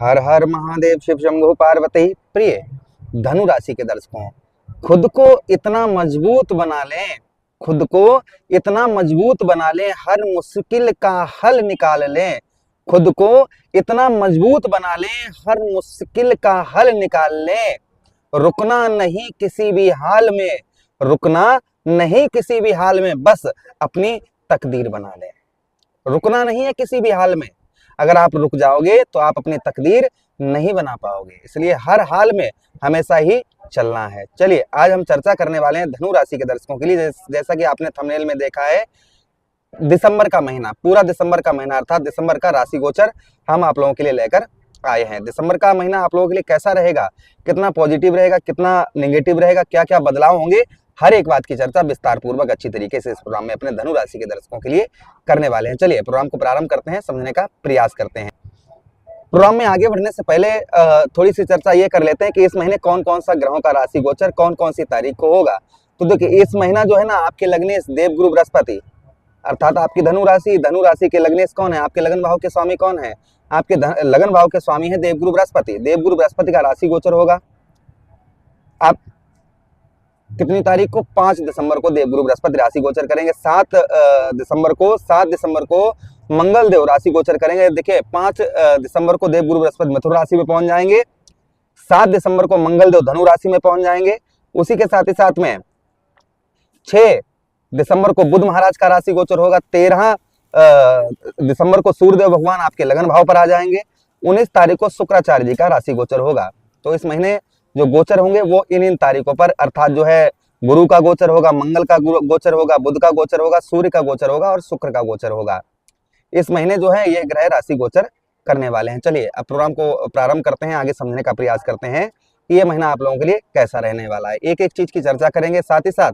हर हर महादेव शिव शंभु पार्वती। प्रिय धनु राशि के दर्शकों, खुद को इतना मजबूत बना लें, खुद को इतना मजबूत बना लें, हर मुश्किल का हल निकाल लें। खुद को इतना मजबूत बना लें, हर मुश्किल का हल निकाल लें। रुकना नहीं किसी भी हाल में, रुकना नहीं किसी भी हाल में, बस अपनी तकदीर बना लें। रुकना नहीं है किसी भी हाल में। अगर आप रुक जाओगे तो आप अपनी तकदीर नहीं बना पाओगे, इसलिए हर हाल में हमेशा ही चलना है। चलिए आज हम चर्चा करने वाले हैं धनु राशि के दर्शकों के लिए। जैसा कि आपने थंबनेल में देखा है, दिसंबर का महीना, पूरा दिसंबर का महीना अर्थात दिसंबर का राशि गोचर हम आप लोगों के लिए लेकर आए हैं। दिसंबर का महीना आप लोगों के लिए कैसा रहेगा, कितना पॉजिटिव रहेगा, कितना नेगेटिव रहेगा, क्या क्या बदलाव होंगे, हर एक बात की चर्चा विस्तार पूर्वक अच्छी तरीके से इस प्रोग्राम में अपने धनु राशि के दर्शकों के लिए करने वाले हैं। चलिए प्रोग्राम को प्रारंभ करते हैं, समझने का प्रयास करते हैं। प्रोग्राम में आगे बढ़ने से पहले थोड़ी सी चर्चा ये कर लेते हैं कि इस महीने कौन कौन सा ग्रहों का राशि गोचर कौन कौन सी तारीख को होगा। तो देखिए इस महीना जो है ना, आपके लग्नेश देवगुरु बृहस्पति अर्थात आपकी धनु राशि के लग्नेश कौन है, आपके लगन भाव के स्वामी कौन है, आपके लगन भाव के स्वामी है देवगुरु बृहस्पति। देवगुरु बृहस्पति का राशि गोचर होगा आप कितनी तारीख को, 5 दिसंबर को देवगुरु बृहस्पति राशि गोचर करेंगे। 7 दिसंबर को मंगल देव राशि गोचर करेंगे। देखिए 5 दिसंबर को देवगुरु बृहस्पति मिथुन राशि में पहुंच जाएंगे, 7 दिसंबर को मंगल देव धनु राशि में पहुंच जाएंगे। उसी के साथ ही साथ में 6 दिसंबर को बुध महाराज का राशि गोचर होगा। 13 दिसंबर को सूर्यदेव भगवान आपके लगन भाव पर आ जाएंगे। 19 तारीख को शुक्राचार्य जी का राशि गोचर होगा। तो इस महीने जो गोचर होंगे वो इन तारीखों पर अर्थात जो है गुरु का गोचर होगा, मंगल का गोचर होगा, बुध का गोचर होगा, सूर्य का गोचर होगा और शुक्र का गोचर होगा। इस महीने जो है ये ग्रह राशि गोचर करने वाले हैं। चलिए अब प्रोग्राम को प्रारंभ करते हैं, आगे समझने का प्रयास करते हैं कि ये महीना आप लोगों के लिए कैसा रहने वाला है। एक एक चीज की चर्चा करेंगे, साथ ही साथ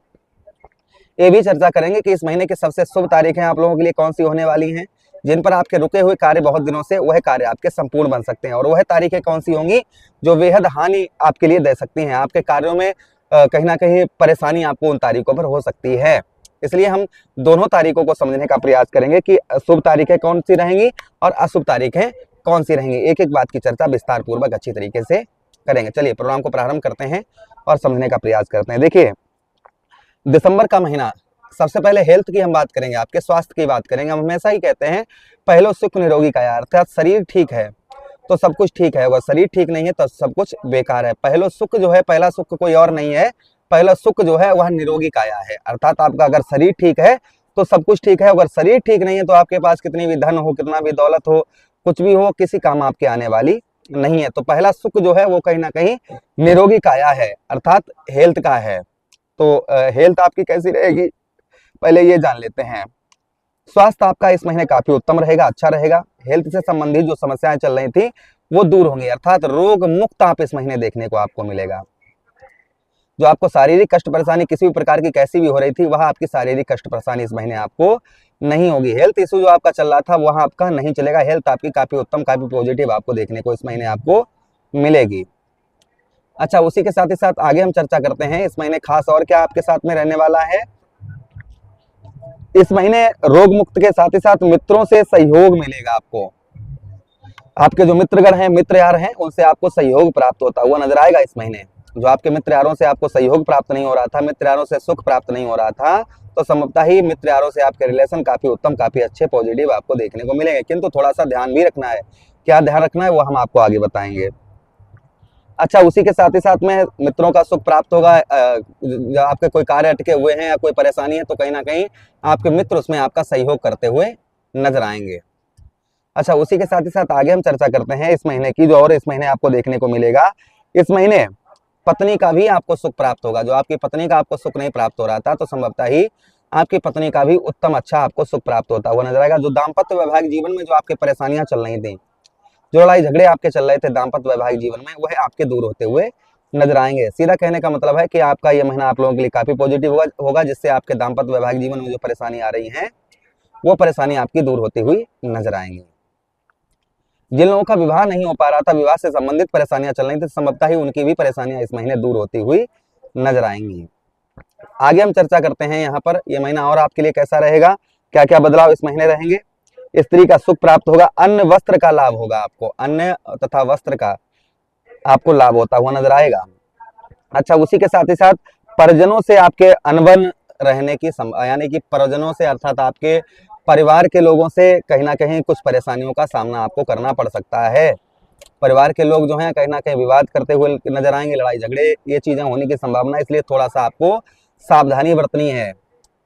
ये भी चर्चा करेंगे कि इस महीने की सबसे शुभ तारीखें आप लोगों के लिए कौन सी होने वाली हैं, जिन पर आपके रुके हुए कार्य बहुत दिनों से वह कार्य आपके संपूर्ण बन सकते हैं, और वह तारीखें कौन सी होंगी जो बेहद हानि आपके लिए दे सकती हैं। आपके कार्यों में कहीं ना कहीं परेशानी आपको उन तारीखों पर हो सकती है। इसलिए हम दोनों तारीखों को समझने का प्रयास करेंगे कि शुभ तारीखें कौन सी रहेंगी और अशुभ तारीखें कौन सी रहेंगी। एक एक बात की चर्चा विस्तार पूर्वक अच्छी तरीके से करेंगे। चलिए प्रोग्राम को प्रारंभ करते हैं और समझने का प्रयास करते हैं। देखिए दिसंबर का महीना, सबसे पहले हेल्थ की हम बात करेंगे, आपके स्वास्थ्य की बात करेंगे। हम हमेशा ही कहते हैं पहले सुख निरोगी काया, अर्थात शरीर ठीक है तो सब कुछ ठीक है, अगर शरीर ठीक नहीं है तो सब कुछ बेकार है। पहला सुख जो है, पहला सुख कोई और नहीं है, पहला सुख जो है वह निरोगी काया है। अर्थात आपका अगर शरीर ठीक है तो सब कुछ ठीक है, अगर शरीर ठीक नहीं है तो आपके पास कितनी भी धन हो, कितना भी दौलत हो, कुछ भी हो, किसी काम आपके आने वाली नहीं है। तो पहला सुख जो है वो कहीं ना कहीं निरोगी काया है, अर्थात हेल्थ का है। तो हेल्थ आपकी कैसी रहेगी पहले ये जान लेते हैं। स्वास्थ्य आपका इस महीने काफी उत्तम रहेगा, अच्छा रहेगा। हेल्थ से संबंधित जो समस्याएं चल रही थी वो दूर होंगी, अर्थात रोग मुक्त आप इस महीने देखने को आपको मिलेगा। जो आपको शारीरिक कष्ट परेशानी किसी भी प्रकार की कैसी भी हो रही थी, वह आपकी शारीरिक कष्ट परेशानी इस महीने आपको नहीं होगी। हेल्थ इशू जो आपका चल रहा था वह आपका नहीं चलेगा। हेल्थ आपकी काफी उत्तम, काफी पॉजिटिव आपको देखने को इस महीने आपको मिलेगी। अच्छा, उसी के साथ ही साथ आगे हम चर्चा करते हैं इस महीने खास और क्या आपके साथ में रहने वाला है। इस महीने रोग मुक्त के साथ ही साथ मित्रों से सहयोग मिलेगा आपको। आपके जो मित्रगण हैं, मित्र यार हैं, उनसे आपको सहयोग प्राप्त होता हुआ नजर आएगा इस महीने। जो आपके मित्र यारों से आपको सहयोग प्राप्त नहीं हो रहा था, मित्र यारों से सुख प्राप्त नहीं हो रहा था, तो संभवतः ही मित्र यारों से आपके रिलेशन काफी उत्तम, काफी अच्छे, पॉजिटिव आपको देखने को मिलेंगे। किंतु थोड़ा सा ध्यान भी रखना है। क्या ध्यान रखना है वो हम आपको आगे बताएंगे। अच्छा, उसी के साथ ही साथ में मित्रों का सुख प्राप्त होगा। आपके कोई कार्य अटके हुए हैं या कोई परेशानी है तो कहीं ना कहीं आपके मित्र उसमें आपका सहयोग करते हुए नजर आएंगे। अच्छा, उसी के साथ ही साथ आगे हम चर्चा करते हैं इस महीने की, जो और इस महीने आपको देखने को मिलेगा। इस महीने पत्नी का भी आपको सुख प्राप्त होगा। जो आपकी पत्नी का आपको सुख नहीं प्राप्त हो रहा था तो संभवतः ही आपकी पत्नी का भी उत्तम, अच्छा आपको सुख प्राप्त होता हुआ नजर आएगा। जो दाम्पत्य वैवाहिक जीवन में जो आपके परेशानियां चल रही थी, जो लड़ाई झगड़े आपके चल रहे थे दाम्पत्य वैवाहिक जीवन में, वह आपके दूर होते हुए नजर आएंगे। सीधा कहने का मतलब है कि आपका यह महीना आप लोगों के लिए काफी पॉजिटिव होगा, जिससे आपके दाम्पत्य वैवाहिक जीवन में जो परेशानी आ रही है वो परेशानी आपकी दूर होती हुई नजर आएंगी। जिन लोगों का विवाह नहीं हो पा रहा था, विवाह से संबंधित परेशानियां चल रही थी, संभवतः ही उनकी भी परेशानियां इस महीने दूर होती हुई नजर आएंगी। आगे हम चर्चा करते हैं यहाँ पर ये महीना और आपके लिए कैसा रहेगा, क्या क्या बदलाव इस महीने रहेंगे। स्त्री का सुख प्राप्त होगा, अन्न वस्त्र का लाभ होगा आपको, अन्न तथा वस्त्र का आपको लाभ होता हुआ नजर आएगा। अच्छा, उसी के साथ ही साथ परिजनों से आपके अनबन रहने की यानी कि परिजनों से अर्थात आपके परिवार के लोगों से कहीं ना कहीं कुछ परेशानियों का सामना आपको करना पड़ सकता है। परिवार के लोग जो हैं कहीं ना कहीं विवाद करते हुए नजर आएंगे, लड़ाई झगड़े ये चीजें होने की संभावना, इसलिए थोड़ा सा आपको सावधानी बरतनी है।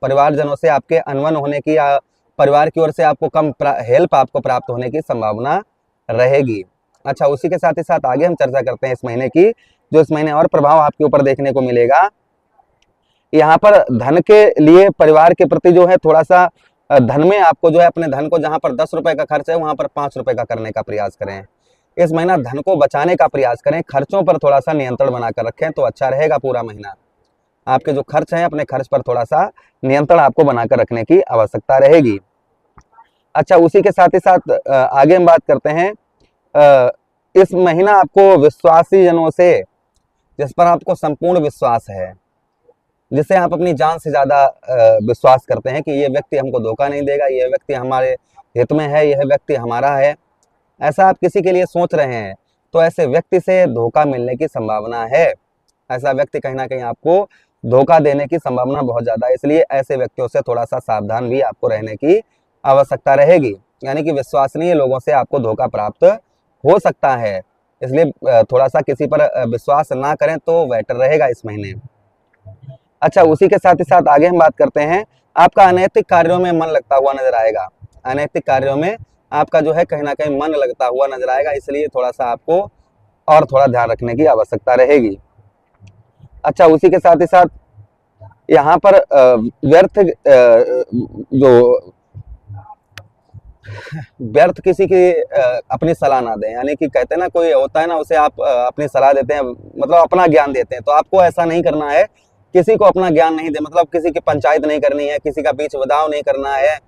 परिवारजनों से आपके अनबन होने की या परिवार की ओर से आपको कम हेल्प आपको प्राप्त होने की संभावना रहेगी। अच्छा, उसी के साथ ही साथ आगे हम चर्चा करते हैं इस महीने की, जो इस महीने और प्रभाव आपके ऊपर देखने को मिलेगा। यहाँ पर धन के लिए परिवार के प्रति जो है थोड़ा सा धन में आपको जो है अपने धन को जहाँ पर 10 रुपए का खर्च है वहां पर 5 रुपए का करने का प्रयास करें। इस महीना धन को बचाने का प्रयास करें, खर्चों पर थोड़ा सा नियंत्रण बनाकर रखें तो अच्छा रहेगा। पूरा महीना आपके जो खर्च हैं अपने खर्च पर थोड़ा सा नियंत्रण आपको बनाकर रखने की आवश्यकता रहेगी। अच्छा, उसी के साथ ही साथ आगे हम बात करते हैं, इस महीना आपको विश्वासी जनों से, जिस पर आपको संपूर्ण विश्वास है, जिसे आप अपनी जान से ज्यादा विश्वास करते हैं कि ये व्यक्ति हमको धोखा नहीं देगा, ये व्यक्ति हमारे हित में है, यह व्यक्ति हमारा है, ऐसा आप किसी के लिए सोच रहे हैं तो ऐसे व्यक्ति से धोखा मिलने की संभावना है। ऐसा व्यक्ति कहीं ना कहीं आपको धोखा देने की संभावना बहुत ज्यादा है, इसलिए ऐसे व्यक्तियों से थोड़ा सा सावधान भी आपको रहने की आवश्यकता रहेगी। यानी कि विश्वसनीय लोगों से आपको धोखा प्राप्त हो सकता है, इसलिए थोड़ा सा किसी पर विश्वास ना करें तो बेटर रहेगा इस महीने। अच्छा, उसी के साथ ही साथ आगे हम बात करते हैं, आपका अनैतिक कार्यों में मन लगता हुआ नजर आएगा। अनैतिक कार्यों में आपका जो है कहीं ना कहीं मन लगता हुआ नजर आएगा, इसलिए थोड़ा सा आपको और थोड़ा ध्यान रखने की आवश्यकता रहेगी। अच्छा, उसी के साथ ही साथ यहाँ पर व्यर्थ किसी की अपनी सलाह ना दें। यानी कि कहते हैं ना, कोई होता है ना, उसे आप अपनी सलाह देते हैं, मतलब अपना ज्ञान देते हैं, तो आपको ऐसा नहीं करना है। किसी को अपना ज्ञान नहीं दे, मतलब किसी की पंचायत नहीं करनी है, किसी का बीच बदाव नहीं करना है,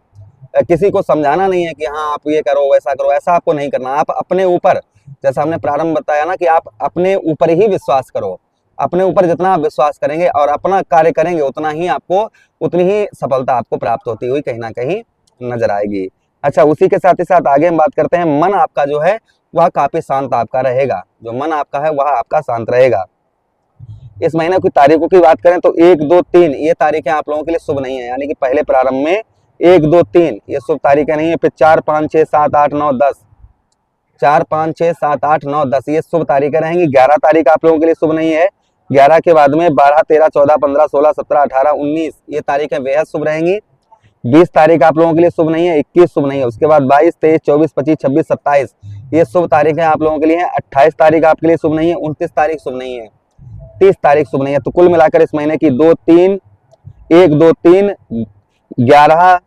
किसी को समझाना नहीं है कि हाँ आप ये करो वैसा करो, ऐसा आपको नहीं करना। आप अपने ऊपर, जैसा हमने प्रारंभ बताया ना, कि आप अपने ऊपर ही विश्वास करो। अपने ऊपर जितना आप विश्वास करेंगे और अपना कार्य करेंगे उतना ही आपको, उतनी ही सफलता आपको प्राप्त होती हुई कहीं ना कहीं नजर आएगी। अच्छा, उसी के साथ ही साथ आगे हम बात करते हैं, मन आपका जो है वह काफी शांत आपका रहेगा। जो मन आपका है वह आपका शांत रहेगा। इस महीने की तारीखों की बात करें तो 1, 2, 3 ये तारीखें आप लोगों के लिए शुभ नहीं है। यानी कि पहले प्रारंभ में 1, 2, 3 ये शुभ तारीखें नहीं है। फिर 4, 5, 6, 7, 8, 9, 10, 4, 5, 6, 7, 8, 9, 10 ये शुभ तारीखें रहेंगी। 11 तारीख आप लोगों के लिए शुभ नहीं है। 11 के बाद में 12, 13, 14, 15, 16, 17, 18, 19 ये तारीखें बेहद शुभ रहेंगी। 20 तारीख आप लोगों के लिए शुभ नहीं है। 21 शुभ नहीं है। उसके बाद 22, 23, 24, 25, 26, 27 ये शुभ तारीखें आप लोगों के लिए हैं। 28 तारीख आपके लिए शुभ नहीं है। 29 तारीख शुभ नहीं है। 30 तारीख शुभ नहीं है। तो कुल मिलाकर इस महीने की 2, 3, 1, 2, 3, 11,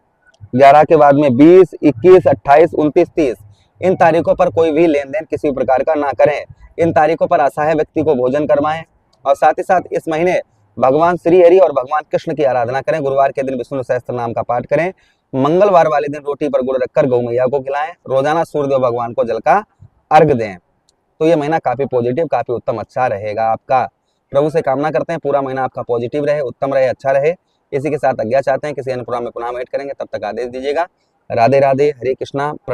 11 के बाद में 20, 21, 28, 29, 30 इन तारीखों पर कोई भी लेन देन किसी प्रकार का ना करें। इन तारीखों पर असहाय व्यक्ति को भोजन करवाएं और साथ ही साथ इस महीने भगवान श्री हरि और भगवान कृष्ण की आराधना करें। गुरुवार के दिन विष्णु सहस्त्र नाम का पाठ करें। मंगलवार वाले दिन रोटी पर गुड़ रखकर गौ मैया को खिलाएं। रोजाना सूर्यदेव भगवान को जल का अर्घ दें। तो ये महीना काफी पॉजिटिव, काफी उत्तम, अच्छा रहेगा आपका। प्रभु से कामना करते हैं पूरा महीना आपका पॉजिटिव रहे, उत्तम रहे, अच्छा रहे। इसी के साथ आज्ञा चाहते हैं, किसी अन्य प्रोग्राम में पुनः भेंट करेंगे, तब तक आदेश दीजिएगा। राधे राधे, हरे कृष्णा, प्रणाम।